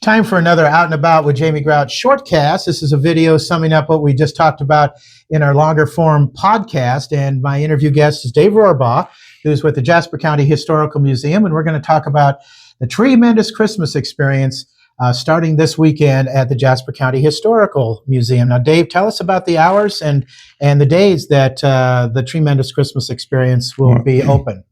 Time for another Out and About with Jamie Grout shortcast. This is a video summing up what we just talked about in our longer form podcast. And my interview guest is Dave Rorabaugh, who's with the Jasper County Historical Museum. And we're going to talk about the Tree-Mendous Christmas Experience starting this weekend at the Jasper County Historical Museum. Now, Dave, tell us about the hours and the days that the Tree-Mendous Christmas Experience will be open.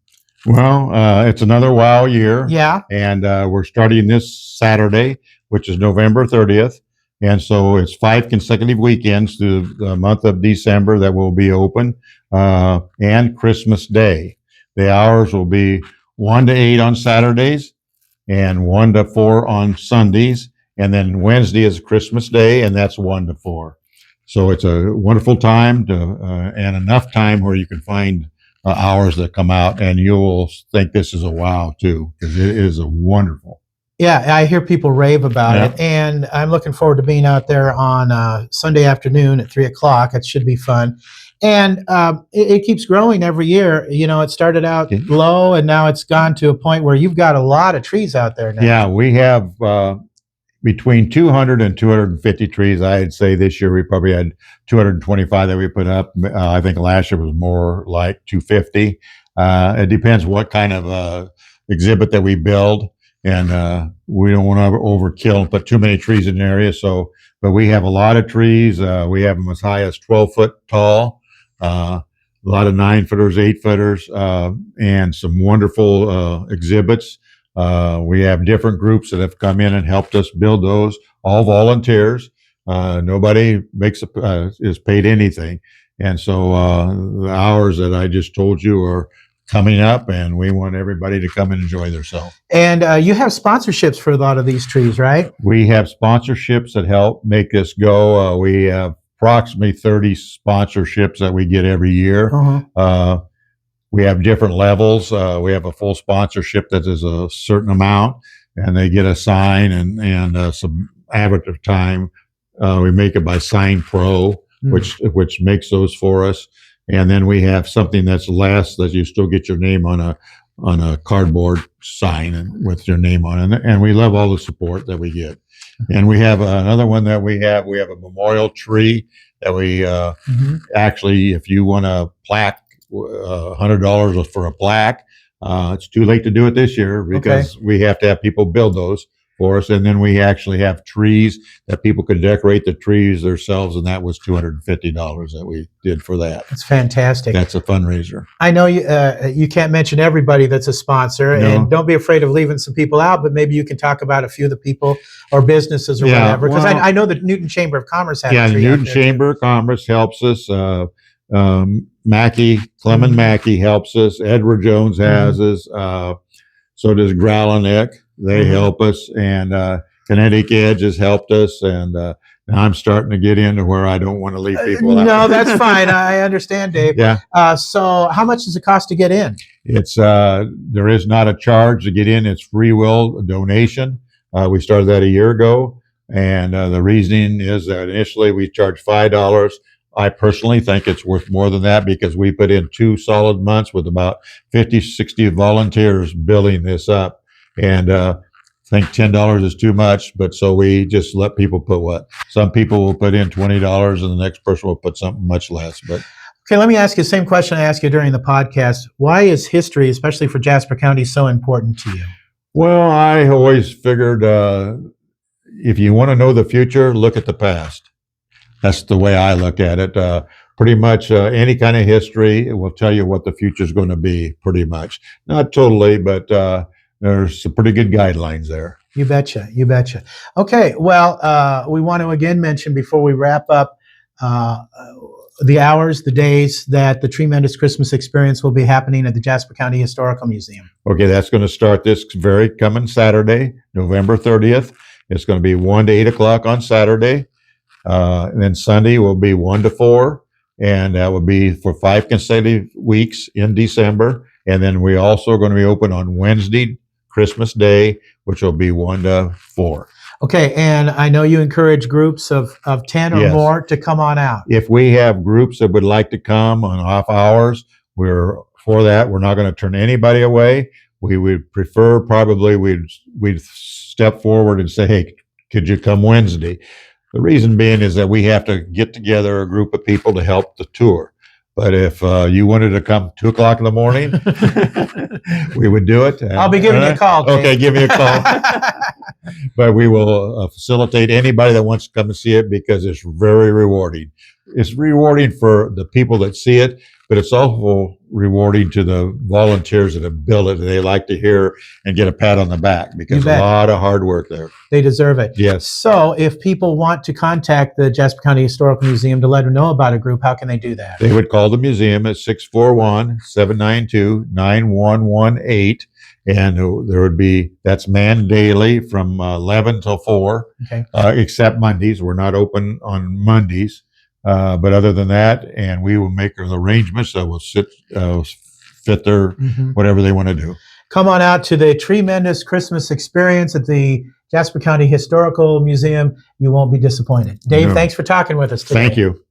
Well, it's another wow year. Yeah. And we're starting this Saturday, which is November 30th. And so it's 5 consecutive weekends through the month of December that will be open, and Christmas Day. The hours will be 1 to 8 on Saturdays and 1 to 4 on Sundays. And then Wednesday is Christmas Day, and that's 1 to 4. So it's a wonderful time and enough time where you can find hours that come out, and you'll think this is a wow too, because it is a wonderful. Yeah, I hear people rave about it, and I'm looking forward to being out there on Sunday afternoon at 3 o'clock. It should be fun. And it keeps growing every year. You know, it started out low, and now it's gone to a point where you've got a lot of trees out there now. Yeah, we have between 200 and 250 trees. I'd say this year we probably had 225 that we put up. I think last year was more like 250. It depends what kind of exhibit that we build, and we don't want to overkill and put too many trees in the area. So, but we have a lot of trees. We have them as high as 12 foot tall. A lot of 9-footers, 8-footers, and some wonderful exhibits. We have different groups that have come in and helped us build those, all volunteers. Nobody is paid anything. And so the hours that I just told you are coming up, and we want everybody to come and enjoy themselves. And you have sponsorships for a lot of these trees, right? We have sponsorships that help make this go. We have approximately 30 sponsorships that we get every year. We have different levels. We have a full sponsorship that is a certain amount, and they get a sign and some advertising time. We make it by Sign Pro, which makes those for us. And then we have something that's less, that you still get your name on a cardboard sign and with your name on it. And we love all the support that we get. And we have another one that we have a memorial tree that we actually, if you want a plaque, $100 for a plaque. It's too late to do it this year because we have to have people build those for us. And then we actually have trees that people could decorate the trees themselves, and that was $250 that we did for that. That's fantastic. That's a fundraiser. I know you can't mention everybody that's a sponsor, and don't be afraid of leaving some people out, but maybe you can talk about a few of the people or businesses or whatever, because I know the Newton Chamber of Commerce has a tree. Yeah, Newton Chamber of Commerce helps us. Clement Mackey helps us. Edward Jones has us. So does Growlinick. They help us. And Kinetic Edge has helped us. And now I'm starting to get into where I don't want to leave people out. No, that's fine. I understand, Dave. Yeah. So how much does it cost to get in? It's there is not a charge to get in. It's free will donation. We started that a year ago. And the reasoning is that initially we charged $5. I personally think it's worth more than that, because we put in 2 solid months with about 50, 60 volunteers building this up. And I think $10 is too much, but so we just let people put what? Some people will put in $20 and the next person will put something much less. But okay, let me ask you the same question I asked you during the podcast. Why is history, especially for Jasper County, so important to you? Well, I always figured if you want to know the future, look at the past. That's the way I look at it. Pretty much any kind of history, it will tell you what the future is going to be, pretty much. Not totally, but there's some pretty good guidelines there. You betcha. You betcha. Okay, well, we want to again mention before we wrap up the hours, the days that the Tree-Mendous Christmas Experience will be happening at the Jasper County Historical Museum. Okay, that's going to start this very coming Saturday, November 30th. It's going to be 1 to 8 o'clock on Saturday. And then Sunday will be 1 to 4, and that will be for 5 consecutive weeks in December. And then we also are going to be open on Wednesday, Christmas Day, which will be 1 to 4. Okay, and I know you encourage groups of 10 or more to come on out. If we have groups that would like to come on off hours, we're for that. We're not going to turn anybody away. we would prefer probably we'd step forward and say, hey, could you come Wednesday? The reason being is that we have to get together a group of people to help the tour. But if you wanted to come 2:00 in the morning, we would do it. I'll be giving you a call, Jay. Okay, give me a call. But we will facilitate anybody that wants to come and see it because it's very rewarding. It's rewarding for the people that see it, but it's also rewarding to the volunteers that have built it. They like to hear and get a pat on the back because a lot of hard work there. They deserve it. Yes. So if people want to contact the Jasper County Historical Museum to let them know about a group, how can they do that? They would call the museum at 641-792-9118. And there would be, that's manned daily from 11 till 4, okay. Except Mondays. We're not open on Mondays. But other than that, and we will make the arrangements that will fit their whatever they want to do. Come on out to the Tree-Mendous Christmas Experience at the Jasper County Historical Museum. You won't be disappointed. Dave, thanks for talking with us today. Thank you.